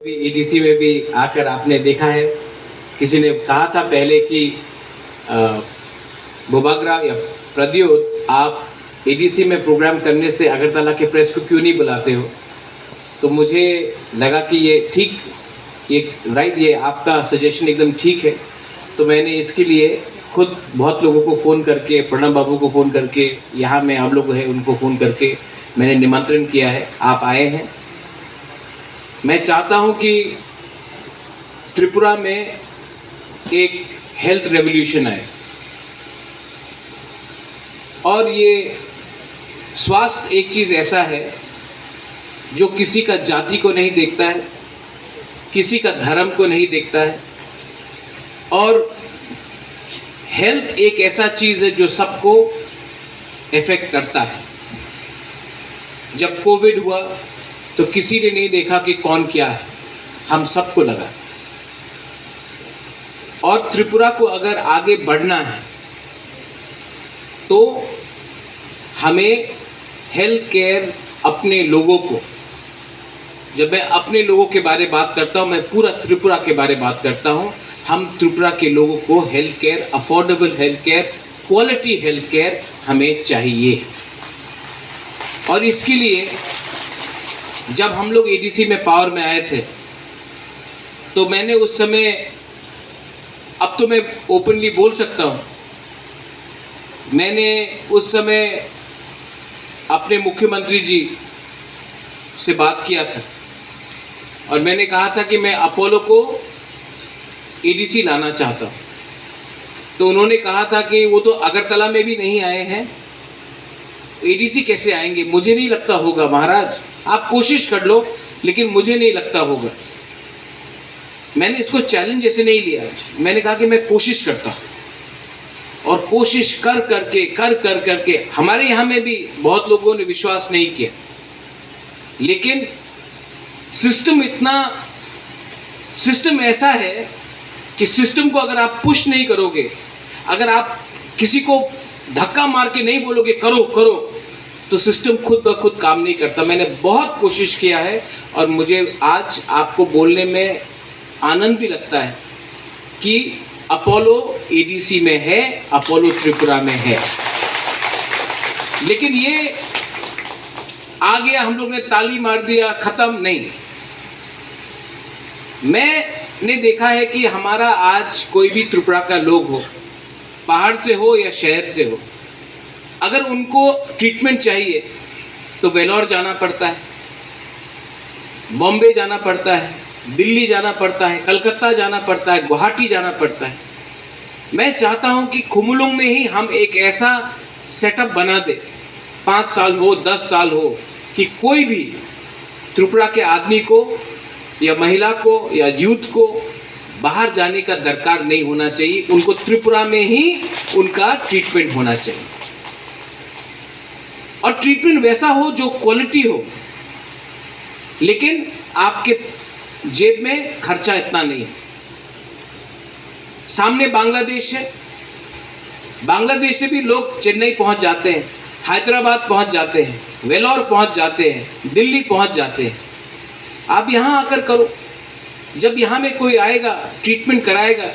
भी ईटीसी में भी आकर आपने देखा है, किसी ने कहा था पहले कि बुबागरा या प्रद्योत आप ईटीसी में प्रोग्राम करने से अगरतला के प्रेस को क्यों नहीं बुलाते हो। तो मुझे लगा कि ये ठीक, ये राइट, ये आपका सजेशन एकदम ठीक है। तो मैंने इसके लिए खुद बहुत लोगों को फ़ोन करके, प्रणब बाबू को फ़ोन करके, यहाँ में आप लोग हैं उनको फ़ोन करके मैंने निमंत्रण किया है, आप आए हैं। मैं चाहता हूं कि त्रिपुरा में एक हेल्थ रेवोल्यूशन आए और ये स्वास्थ्य एक चीज़ ऐसा है जो किसी का जाति को नहीं देखता है, किसी का धर्म को नहीं देखता है, और हेल्थ एक ऐसा चीज़ है जो सबको इफेक्ट करता है। जब कोविड हुआ तो किसी ने नहीं देखा कि कौन क्या है, हम सबको लगा। और त्रिपुरा को अगर आगे बढ़ना है तो हमें हेल्थ केयर, अपने लोगों को, जब मैं अपने लोगों के बारे में बात करता हूं, मैं पूरा त्रिपुरा के बारे में बात करता हूं। हम त्रिपुरा के लोगों को health care, affordable health care, quality health care हमें चाहिए। और इसके लिए जब हम लोग एडीसी में पावर में आए थे तो मैंने उस समय, अब तो मैं ओपनली बोल सकता हूँ, मैंने उस समय अपने मुख्यमंत्री जी से बात किया था और मैंने कहा था कि मैं अपोलो को एडीसी लाना चाहता हूँ। तो उन्होंने कहा था कि वो तो अगरतला में भी नहीं आए हैं, एडीसी कैसे आएंगे। मुझे नहीं लगता होगा महाराज, आप कोशिश कर लो, लेकिन मुझे नहीं लगता होगा। मैंने इसको चैलेंज जैसे नहीं लिया, मैंने कहा कि मैं कोशिश करता हूँ। और कोशिश कर करके हमारे यहाँ में भी बहुत लोगों ने विश्वास नहीं किया, लेकिन सिस्टम ऐसा है कि सिस्टम को अगर आप पुश नहीं करोगे, अगर आप किसी को धक्का मार के नहीं बोलोगे करो करो, तो सिस्टम खुद ब खुद काम नहीं करता। मैंने बहुत कोशिश किया है और मुझे आज आपको बोलने में आनंद भी लगता है कि अपोलो एडीसी में है, अपोलो त्रिपुरा में है। लेकिन ये आ गया, हम लोग ने ताली मार दिया, खत्म नहीं। मैंने देखा है कि हमारा आज कोई भी त्रिपुरा का लोग हो, पहाड़ से हो या शहर से हो, अगर उनको ट्रीटमेंट चाहिए तो वेलोर जाना पड़ता है, बॉम्बे जाना पड़ता है, दिल्ली जाना पड़ता है, कलकत्ता जाना पड़ता है, गुवाहाटी जाना पड़ता है। मैं चाहता हूं कि खुमुलुंग में ही हम एक ऐसा सेटअप बना दे, 5 साल हो, 10 साल हो, कि कोई भी त्रिपुरा के आदमी को या महिला को या यूथ को बाहर जाने का दरकार नहीं होना चाहिए, उनको त्रिपुरा में ही उनका ट्रीटमेंट होना चाहिए। और ट्रीटमेंट वैसा हो जो क्वालिटी हो, लेकिन आपके जेब में खर्चा इतना नहीं है। सामने बांग्लादेश है, बांग्लादेश से भी लोग चेन्नई पहुंच जाते हैं, हैदराबाद पहुंच जाते हैं, वेलोर पहुंच जाते हैं, दिल्ली पहुंच जाते हैं। आप यहां आकर करो। जब यहाँ में कोई आएगा, ट्रीटमेंट कराएगा,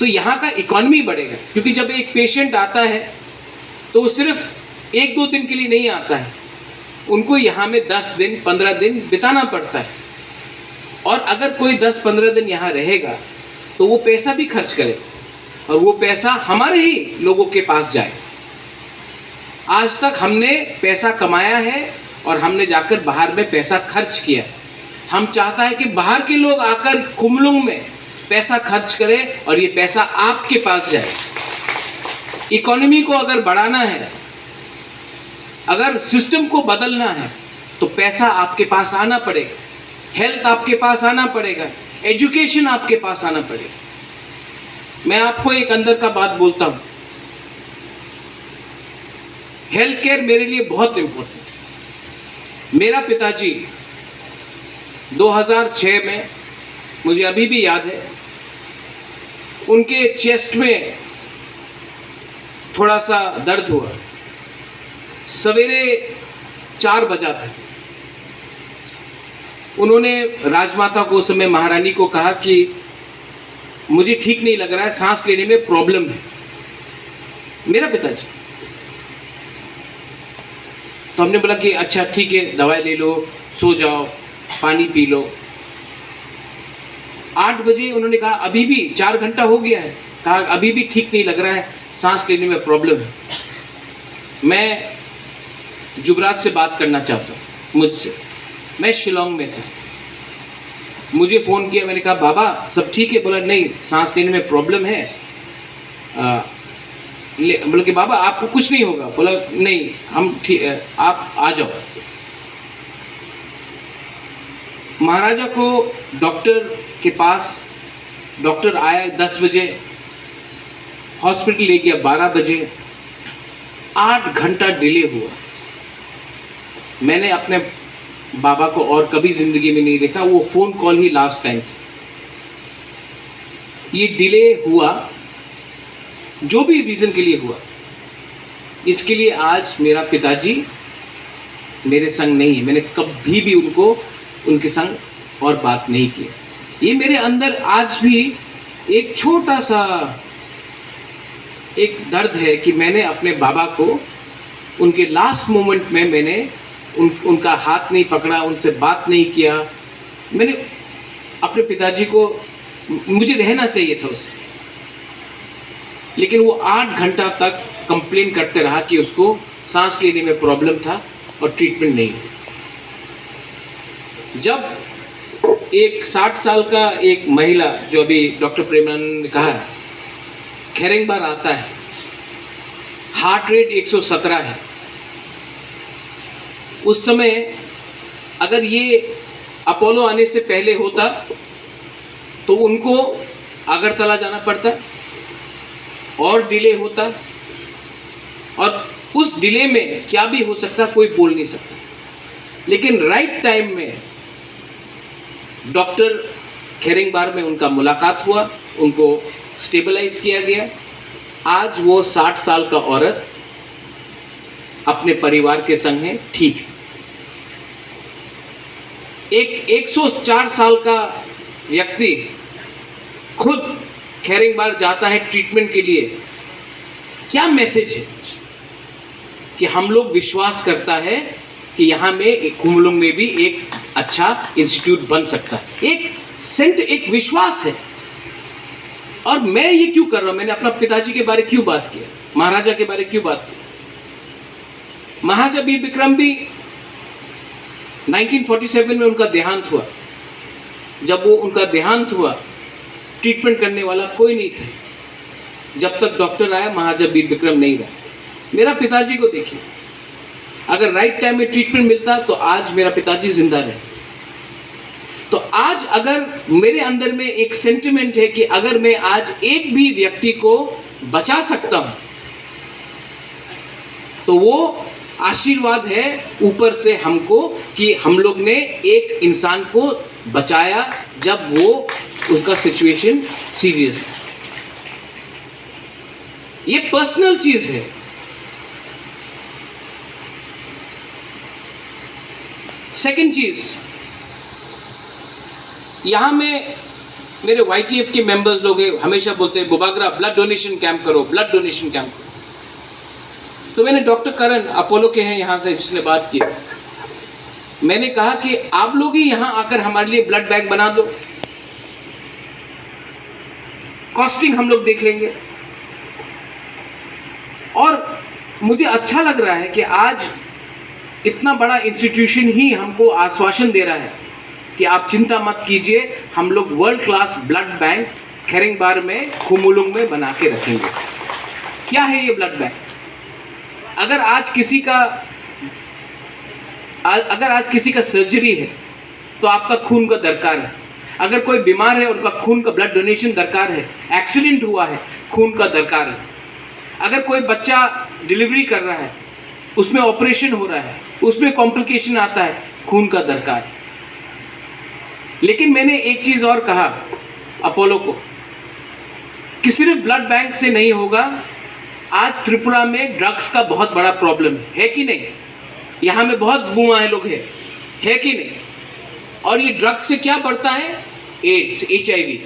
तो यहाँ का इकोनॉमी बढ़ेगा। क्योंकि जब एक पेशेंट आता है तो वो सिर्फ 1-2 दिन के लिए नहीं आता है, उनको यहाँ में 10 दिन 15 दिन बिताना पड़ता है। और अगर कोई 10-15 दिन यहाँ रहेगा तो वो पैसा भी खर्च करे और वो पैसा हमारे ही लोगों के पास जाए। आज तक हमने पैसा कमाया है और हमने जाकर बाहर में पैसा खर्च किया। हम चाहता है कि बाहर के लोग आकर खुमुलुंग में पैसा खर्च करें और ये पैसा आपके पास जाए। इकोनॉमी को अगर बढ़ाना है, अगर सिस्टम को बदलना है, तो पैसा आपके पास आना पड़ेगा, हेल्थ आपके पास आना पड़ेगा, एजुकेशन आपके पास आना पड़ेगा। मैं आपको एक अंदर का बात बोलता हूँ, हेल्थ केयर मेरे लिए बहुत इंपॉर्टेंट है। मेरा पिताजी 2006 में, मुझे अभी भी याद है, उनके चेस्ट में थोड़ा सा दर्द हुआ। सवेरे 4 बजा था, उन्होंने राजमाता को उस समय महारानी को कहा कि मुझे ठीक नहीं लग रहा है, सांस लेने में प्रॉब्लम है, मेरा पिताजी। तो हमने बोला कि अच्छा ठीक है, दवाई ले लो, सो जाओ, पानी पी लो। 8 बजे उन्होंने कहा अभी भी 4 घंटा हो गया है, कहा अभी भी ठीक नहीं लग रहा है, सांस लेने में प्रॉब्लम है, मैं जुबराज से बात करना चाहता हूँ मुझसे। मैं शिलोंग में था, मुझे फ़ोन किया, मैंने कहा बाबा सब ठीक है? बोला नहीं, सांस लेने में प्रॉब्लम है। बोला कि बाबा आपको कुछ नहीं होगा? बोला नहीं, हम ठीक, आप आ जाओ। महाराजा को डॉक्टर के पास, डॉक्टर आया 10 बजे, हॉस्पिटल ले गया 12 बजे, 8 घंटा डिले हुआ। मैंने अपने बाबा को और कभी ज़िंदगी में नहीं देखा, वो फ़ोन कॉल ही लास्ट टाइम था। ये डिले हुआ, जो भी रीज़न के लिए हुआ, इसके लिए आज मेरा पिताजी मेरे संग नहीं है। मैंने कभी भी उनके संग और बात नहीं की। ये मेरे अंदर आज भी एक छोटा सा एक दर्द है कि मैंने अपने बाबा को उनके लास्ट मोमेंट में मैंने उनका हाथ नहीं पकड़ा, उनसे बात नहीं किया। मैंने अपने पिताजी को, मुझे रहना चाहिए था उससे, लेकिन वो 8 घंटा तक कंप्लेन करते रहा कि उसको सांस लेने में प्रॉब्लम था और ट्रीटमेंट नहीं हुआ। जब एक 60 साल का एक महिला, जो अभी डॉक्टर प्रेमानंद ने कहा है, खेरेंगबार आता है, हार्ट रेट 117 है, उस समय अगर ये अपोलो आने से पहले होता तो उनको अगरतला जाना पड़ता और डिले होता, और उस डिले में क्या भी हो सकता कोई बोल नहीं सकता। लेकिन राइट टाइम में डॉक्टर खेरेंगबार में उनका मुलाकात हुआ, उनको स्टेबलाइज किया गया। आज वो 60 साल का औरत अपने परिवार के संग है, ठीक है। एक 104 साल का व्यक्ति खुद खेरेंगबार जाता है ट्रीटमेंट के लिए। क्या मैसेज है कि हम लोग विश्वास करता है कि यहाँ में कुमलुंग में भी एक अच्छा इंस्टीट्यूट बन सकता है। एक विश्वास है। और मैं ये क्यों कर रहा हूँ? मैंने अपना पिताजी के बारे क्यों बात किया, महाराजा के बारे क्यों बात की? महाराजा वीर विक्रम भी 1947 में उनका देहांत हुआ। जब वो उनका देहांत हुआ, ट्रीटमेंट करने वाला कोई नहीं था। जब तक डॉक्टर आया, महाराजा वीर विक्रम नहीं रहा। मेरा पिताजी को देखिए, अगर राइट टाइम में ट्रीटमेंट मिलता तो आज मेरा पिताजी जिंदा रहे। तो आज अगर मेरे अंदर में एक सेंटिमेंट है कि अगर मैं आज एक भी व्यक्ति को बचा सकता हूं तो वो आशीर्वाद है ऊपर से हमको कि हम लोग ने एक इंसान को बचाया जब वो उसका सिचुएशन सीरियस है। ये पर्सनल चीज है। सेकंड चीज, यहां में मेरे YTF के मेंबर्स लोग हमेशा बोलते हैं बुबागरा ब्लड डोनेशन कैंप करो, ब्लड डोनेशन कैंप करो। तो मैंने डॉक्टर करण अपोलो के हैं यहाँ से, जिसने बात की, मैंने कहा कि आप लोग ही यहाँ आकर हमारे लिए ब्लड बैंक बना दो, कॉस्टिंग हम लोग देख लेंगे। और मुझे अच्छा लग रहा है कि आज इतना बड़ा इंस्टीट्यूशन ही हमको आश्वासन दे रहा है कि आप चिंता मत कीजिए, हम लोग वर्ल्ड क्लास ब्लड बैंक खेरेंगबार में, कुमुलुंग में बना के रखेंगे। क्या है ये ब्लड बैंक? अगर आज किसी का सर्जरी है तो आपका खून का दरकार है। अगर कोई बीमार है, उनका खून का ब्लड डोनेशन दरकार है। एक्सीडेंट हुआ है, खून का दरकार है। अगर कोई बच्चा डिलीवरी कर रहा है, उसमें ऑपरेशन हो रहा है, उसमें कॉम्प्लिकेशन आता है, खून का दरकार है। लेकिन मैंने एक चीज और कहा अपोलो को कि सिर्फ ब्लड बैंक से नहीं होगा। आज त्रिपुरा में ड्रग्स का बहुत बड़ा प्रॉब्लम है कि नहीं? यहाँ में बहुत गुआए लोग हैं, है कि नहीं? और ये ड्रग से क्या बढ़ता है? AIDS, HIV।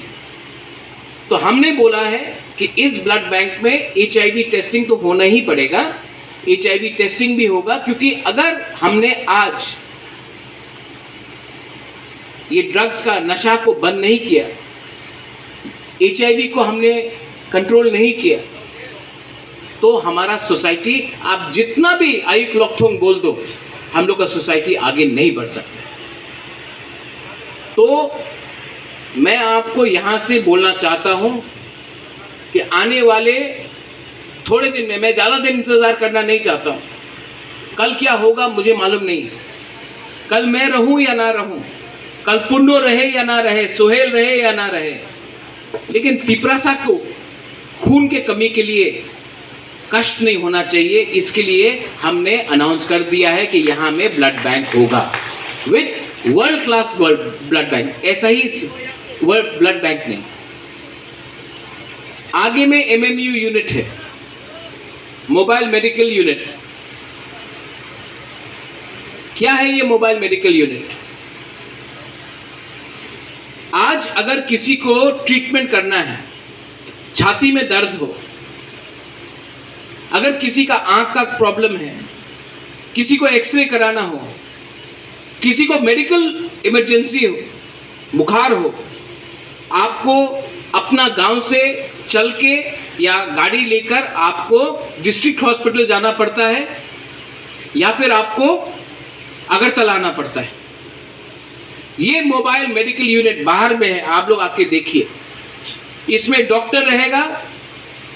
तो हमने बोला है कि इस ब्लड बैंक में HIV टेस्टिंग तो होना ही पड़ेगा, HIV टेस्टिंग भी होगा, क्योंकि अगर हमने आज ये ड्रग्स का नशा को बंद नहीं किया, HIV को हमने कंट्रोल नहीं किया, तो हमारा सोसाइटी, आप जितना भी आयुक लोकथोंग बोल दो, हम लोग का सोसाइटी आगे नहीं बढ़ सकता। तो मैं आपको यहाँ से बोलना चाहता हूँ कि आने वाले थोड़े दिन में, मैं ज़्यादा दिन इंतज़ार करना नहीं चाहता हूँ। कल क्या होगा मुझे मालूम नहीं, कल मैं रहूँ या ना रहूँ, कल पुंडो रहे या ना रहे, सोहेल रहे या ना रहे, लेकिन पिपरासा को खून के कमी के लिए कष्ट नहीं होना चाहिए। इसके लिए हमने अनाउंस कर दिया है कि यहाँ में ब्लड बैंक होगा with world class blood bank. ऐसा ही वर्ल्ड ब्लड बैंक नहीं, आगे में MMU यूनिट है, मोबाइल मेडिकल यूनिट। क्या है ये मोबाइल मेडिकल यूनिट? आज अगर किसी को ट्रीटमेंट करना है, छाती में दर्द हो, अगर किसी का आंख का प्रॉब्लम है, किसी को एक्सरे कराना हो, किसी को मेडिकल इमरजेंसी हो, बुखार हो, आपको अपना गांव से चल के या गाड़ी लेकर आपको डिस्ट्रिक्ट हॉस्पिटल जाना पड़ता है या फिर आपको अगरतला आना पड़ता है। ये मोबाइल मेडिकल यूनिट बाहर में है, आप लोग आके देखिए। इसमें डॉक्टर रहेगा,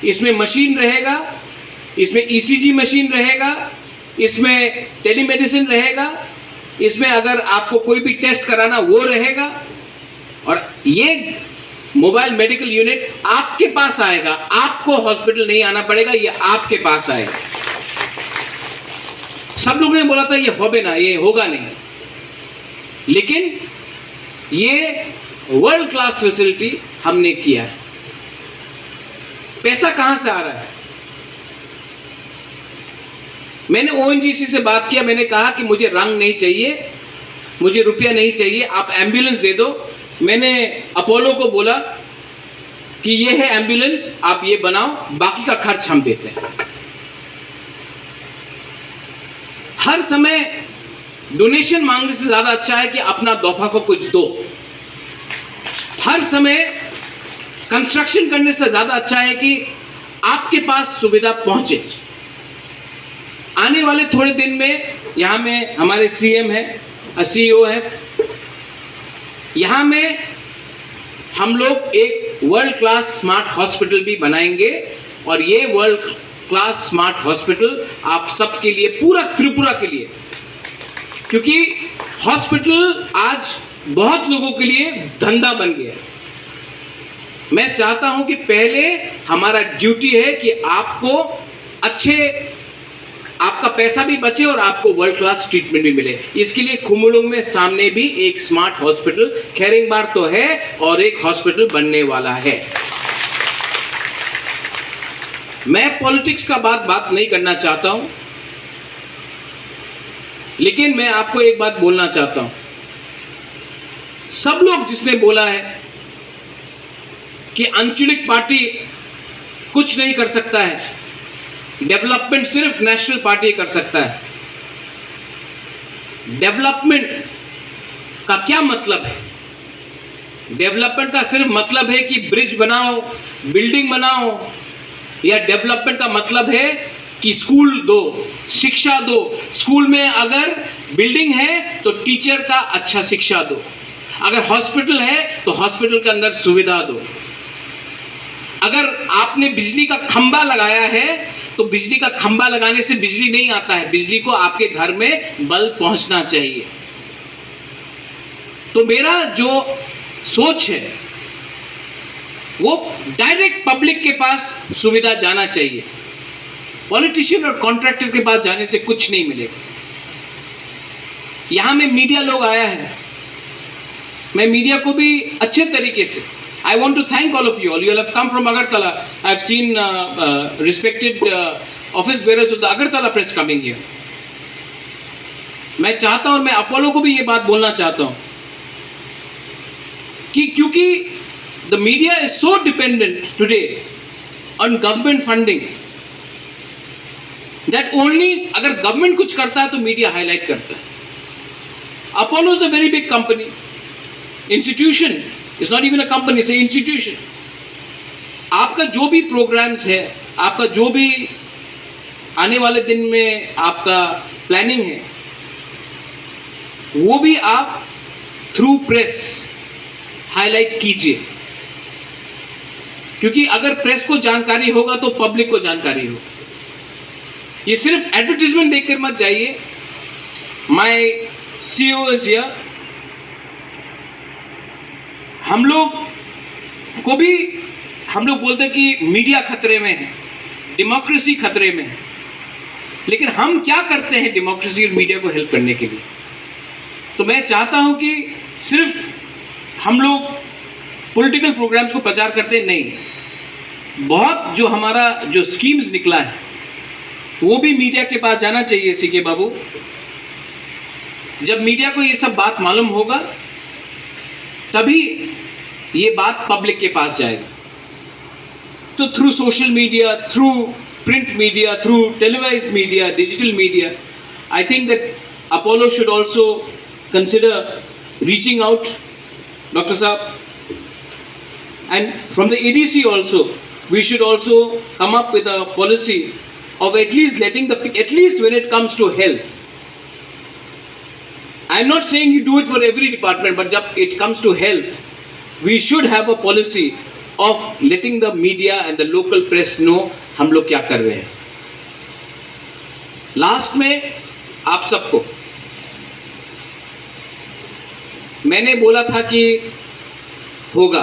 इसमें मशीन रहेगा, इसमें ECG मशीन रहेगा, इसमें टेलीमेडिसिन रहेगा, इसमें अगर आपको कोई भी टेस्ट कराना वो रहेगा। और ये मोबाइल मेडिकल यूनिट आपके पास आएगा, आपको हॉस्पिटल नहीं आना पड़ेगा, ये आपके पास आएगा। सब लोगों ने बोला था ये होबे ना, ये होगा नहीं, लेकिन ये वर्ल्ड क्लास फैसिलिटी हमने किया है। पैसा कहां से आ रहा है? मैंने ONGC से बात किया, मैंने कहा कि मुझे रंग नहीं चाहिए, मुझे रुपया नहीं चाहिए, आप एम्बुलेंस दे दो। मैंने अपोलो को बोला कि ये है एम्बुलेंस, आप ये बनाओ, बाकी का खर्च हम देते हैं। हर समय डोनेशन मांगने से ज्यादा अच्छा है कि अपना तोहफा को कुछ दो। हर समय कंस्ट्रक्शन करने से ज्यादा अच्छा है कि आपके पास सुविधा पहुंचे। आने वाले थोड़े दिन में यहाँ में हमारे CM है, CEO है, यहाँ में हम लोग एक वर्ल्ड क्लास स्मार्ट हॉस्पिटल भी बनाएंगे। और ये वर्ल्ड क्लास स्मार्ट हॉस्पिटल आप सबके लिए, पूरा त्रिपुरा के लिए, क्योंकि हॉस्पिटल आज बहुत लोगों के लिए धंधा बन गया। मैं चाहता हूं कि पहले हमारा ड्यूटी है कि आपको आपका पैसा भी बचे और आपको वर्ल्ड क्लास ट्रीटमेंट भी मिले। इसके लिए खुमुलुंग में सामने भी एक स्मार्ट हॉस्पिटल, खेरिंगबार तो है और एक हॉस्पिटल बनने वाला है। मैं पॉलिटिक्स का बात नहीं करना चाहता हूं, लेकिन मैं आपको एक बात बोलना चाहता हूं। सब लोग जिसने बोला है कि आंचलिक पार्टी कुछ नहीं कर सकता है, डेवलपमेंट सिर्फ नेशनल पार्टी कर सकता है। डेवलपमेंट का क्या मतलब है? डेवलपमेंट का सिर्फ मतलब है कि ब्रिज बनाओ, बिल्डिंग बनाओ, या डेवलपमेंट का मतलब है कि स्कूल दो, शिक्षा दो। स्कूल में अगर बिल्डिंग है तो टीचर का अच्छा शिक्षा दो, अगर हॉस्पिटल है तो हॉस्पिटल के अंदर सुविधा दो। अगर आपने बिजली का खंबा लगाया है तो बिजली का खंबा लगाने से बिजली नहीं आता है, बिजली को आपके घर में बल्ब पहुंचना चाहिए। तो मेरा जो सोच है वो डायरेक्ट पब्लिक के पास सुविधा जाना चाहिए। पॉलिटिशियन और कॉन्ट्रैक्टर के पास जाने से कुछ नहीं मिलेगा। यहां में मीडिया लोग आया है, मैं मीडिया को भी अच्छे तरीके से, I want to thank all of you. You all have come from Agartala. I've seen respected office bearers of the Agartala press coming here. मैं चाहता हूं और मैं अपोलो को भी ये बात बोलना चाहता हूं कि क्योंकि the media is so dependent today on government funding that only अगर गवर्नमेंट कुछ करता है तो मीडिया हाईलाइट करता है. Apollo is a very big company, institution, it's not even a company, it's a institution. आपका जो भी प्रोग्राम्स है, आपका जो भी आने वाले दिन में आपका प्लानिंग है, वो भी आप थ्रू प्रेस हाईलाइट कीजिए. क्योंकि अगर प्रेस को जानकारी होगा तो पब्लिक को जानकारी होगा. ये सिर्फ एडवर्टीजमेंट देखकर मत जाइए. My CEO is here. हम लोग को भी, हम लोग बोलते हैं कि मीडिया खतरे में है, डेमोक्रेसी खतरे में है, लेकिन हम क्या करते हैं डेमोक्रेसी और मीडिया को हेल्प करने के लिए? तो मैं चाहता हूं कि सिर्फ हम लोग पॉलिटिकल प्रोग्राम्स को प्रचार करते नहीं, बहुत जो हमारा जो स्कीम्स निकला है वो भी मीडिया के पास जाना चाहिए. सीके बाबू, जब मीडिया को ये सब बात मालूम होगा तभी ये बात पब्लिक के पास जाएगा. तो through social media, through print media, through televised media, digital media, I think that Apollo should also consider reaching out, doctor साहब. And from the ADC also, we should also come up with a policy of at least letting at least when it comes to health. I'm not saying you do it for every department, but when it comes to health, we should have a policy of letting the media and the local press know हम लोग क्या कर रहे हैं. Last में आप सबको मैंने बोला था कि होगा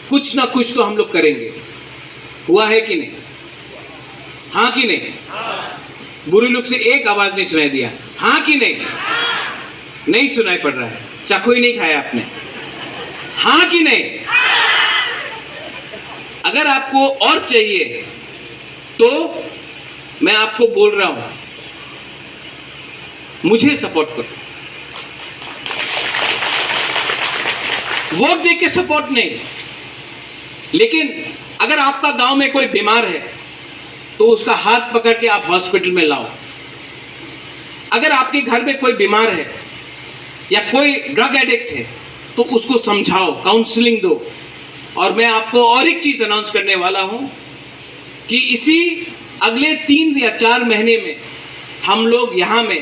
कुछ ना कुछ तो हम लोग करेंगे. हुआ है कि नहीं? हाँ कि नहीं? बुरे लोग से एक आवाज नहीं सुनाई दिया. हाँ कि नहीं? नहीं सुनाई पड़ रहा है. चाकू ही नहीं खाया आपने. हाँ कि नहीं? अगर आपको और चाहिए तो मैं आपको बोल रहा हूं, मुझे सपोर्ट करो. वोट दे के सपोर्ट नहीं, लेकिन अगर आपका गांव में कोई बीमार है तो उसका हाथ पकड़ के आप हॉस्पिटल में लाओ. अगर आपके घर में कोई बीमार है या कोई ड्रग एडिक्ट है तो उसको समझाओ, काउंसलिंग दो. और मैं आपको और एक चीज अनाउंस करने वाला हूं कि इसी अगले 3 या 4 महीने में हम लोग यहां में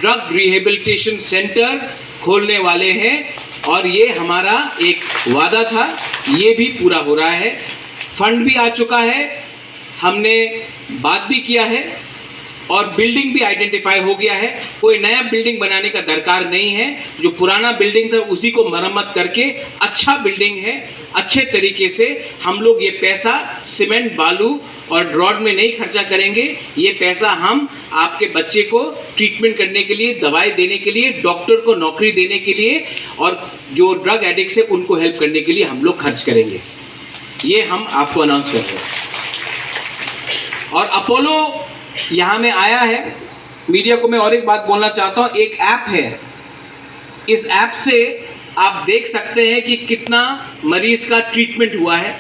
ड्रग रिहेबिलिटेशन सेंटर खोलने वाले हैं. और ये हमारा एक वादा था, ये भी पूरा हो रहा है. फंड भी आ चुका है, हमने बात भी किया है और बिल्डिंग भी आइडेंटिफाई हो गया है. कोई नया बिल्डिंग बनाने का दरकार नहीं है. जो पुराना बिल्डिंग था उसी को मरम्मत करके अच्छा बिल्डिंग है, अच्छे तरीके से हम लोग ये पैसा सीमेंट, बालू और रॉड में नहीं खर्चा करेंगे. ये पैसा हम आपके बच्चे को ट्रीटमेंट करने के लिए, दवाई देने के लिए, डॉक्टर को नौकरी देने के लिए और जो ड्रग एडिक्ट है उनको हेल्प करने के लिए हम लोग खर्च करेंगे. ये हम आपको अनाउंस कर रहे हैं. और अपोलो यहाँ में आया है. मीडिया को मैं और एक बात बोलना चाहता हूँ. एक ऐप है, इस ऐप से आप देख सकते हैं कि कितना मरीज का ट्रीटमेंट हुआ है.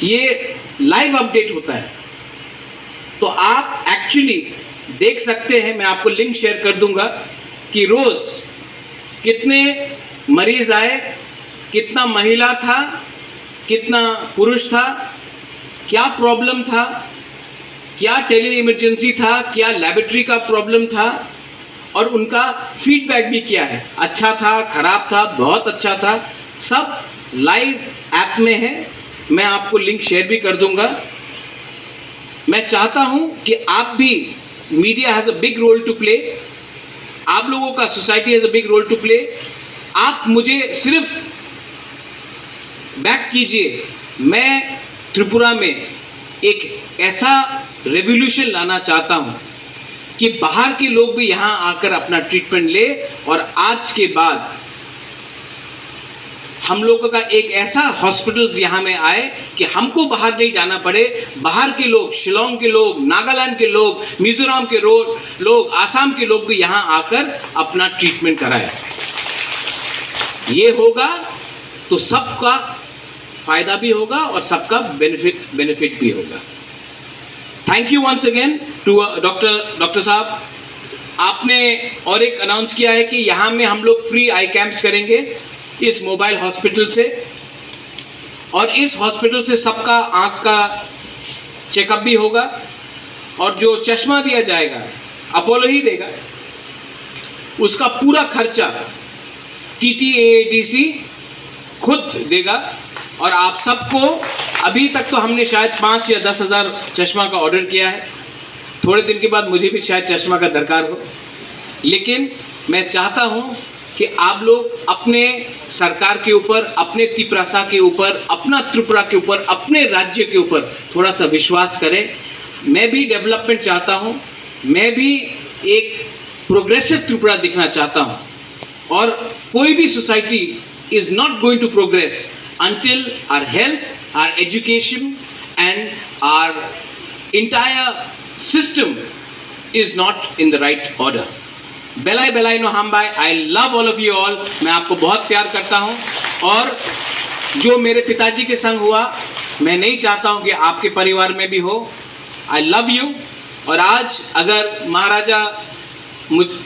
ये लाइव अपडेट होता है, तो आप एक्चुअली देख सकते हैं. मैं आपको लिंक शेयर कर दूंगा कि रोज कितने मरीज आए, कितना महिला था, कितना पुरुष था, क्या प्रॉब्लम था, क्या टेली इमरजेंसी था, क्या लैबोरेटरी का प्रॉब्लम था, और उनका फीडबैक भी क्या है. अच्छा था, खराब था, बहुत अच्छा था, सब लाइव ऐप में है. मैं आपको लिंक शेयर भी कर दूंगा. मैं चाहता हूं कि आप भी, media has a big role to play, आप लोगों का society has a big role to play. आप मुझे सिर्फ बैक कीजिए. मैं त्रिपुरा में एक ऐसा रेवोल्यूशन लाना चाहता हूं कि बाहर के लोग भी यहां आकर अपना ट्रीटमेंट ले. और आज के बाद हम लोगों का एक ऐसा हॉस्पिटल्स यहाँ में आए कि हमको बाहर नहीं जाना पड़े. बाहर के लोग, शिलोंग के लोग, नागालैंड के लोग, मिजोरम के लोग, आसाम के लोग भी यहाँ आकर अपना ट्रीटमेंट कराए. ये होगा तो सबका फायदा भी होगा और सबका बेनिफिट भी होगा। Thank you once again to doctor साहब। आपने और एक अनाउंस किया है कि यहाँ में हम लोग फ्री आई कैंप्स करेंगे इस मोबाइल हॉस्पिटल से, और इस हॉस्पिटल से सबका आँख का चेकअप भी होगा, और जो चश्मा दिया जाएगा अपोलो ही देगा, उसका पूरा खर्चा TTAADC खुद देगा। और आप सबको अभी तक तो हमने शायद 5 या 10 हज़ार चश्मा का ऑर्डर किया है, थोड़े दिन के बाद मुझे भी शायद चश्मा का दरकार हो, लेकिन मैं चाहता हूँ कि आप लोग अपने सरकार के ऊपर, अपने त्रिपुरा के ऊपर, अपना त्रिपुरा के ऊपर, अपने राज्य के ऊपर थोड़ा सा विश्वास करें। मैं भी डेवलपमेंट चाहता हूँ, मैं भी एक प्रोग्रेसिव त्रिपुरा दिखना चाहता हूँ, और कोई भी society is not going to progress until our health, our education and our entire system is not in the right order. Belai belai no hambai, I love all of you all. मैं आपको बहुत प्यार करता हूँ, और जो मेरे पिताजी के संग हुआ मैं नहीं चाहता हूँ कि आपके परिवार में भी हो। I love you। और आज अगर महाराजा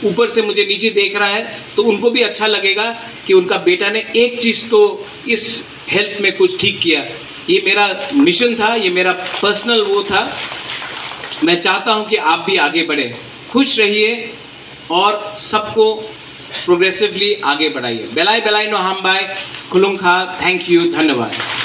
ऊपर से मुझे नीचे देख रहा है तो उनको भी अच्छा लगेगा कि उनका बेटा ने एक चीज़ तो इस हेल्थ में कुछ ठीक किया। ये मेरा मिशन था, ये मेरा पर्सनल वो था। मैं चाहता हूँ कि आप भी आगे बढ़ें, खुश रहिए और सबको प्रोग्रेसिवली आगे बढ़ाइए। बेलाई बेलाई नो हम बाय खुलुंग खा। थैंक यू, धन्यवाद।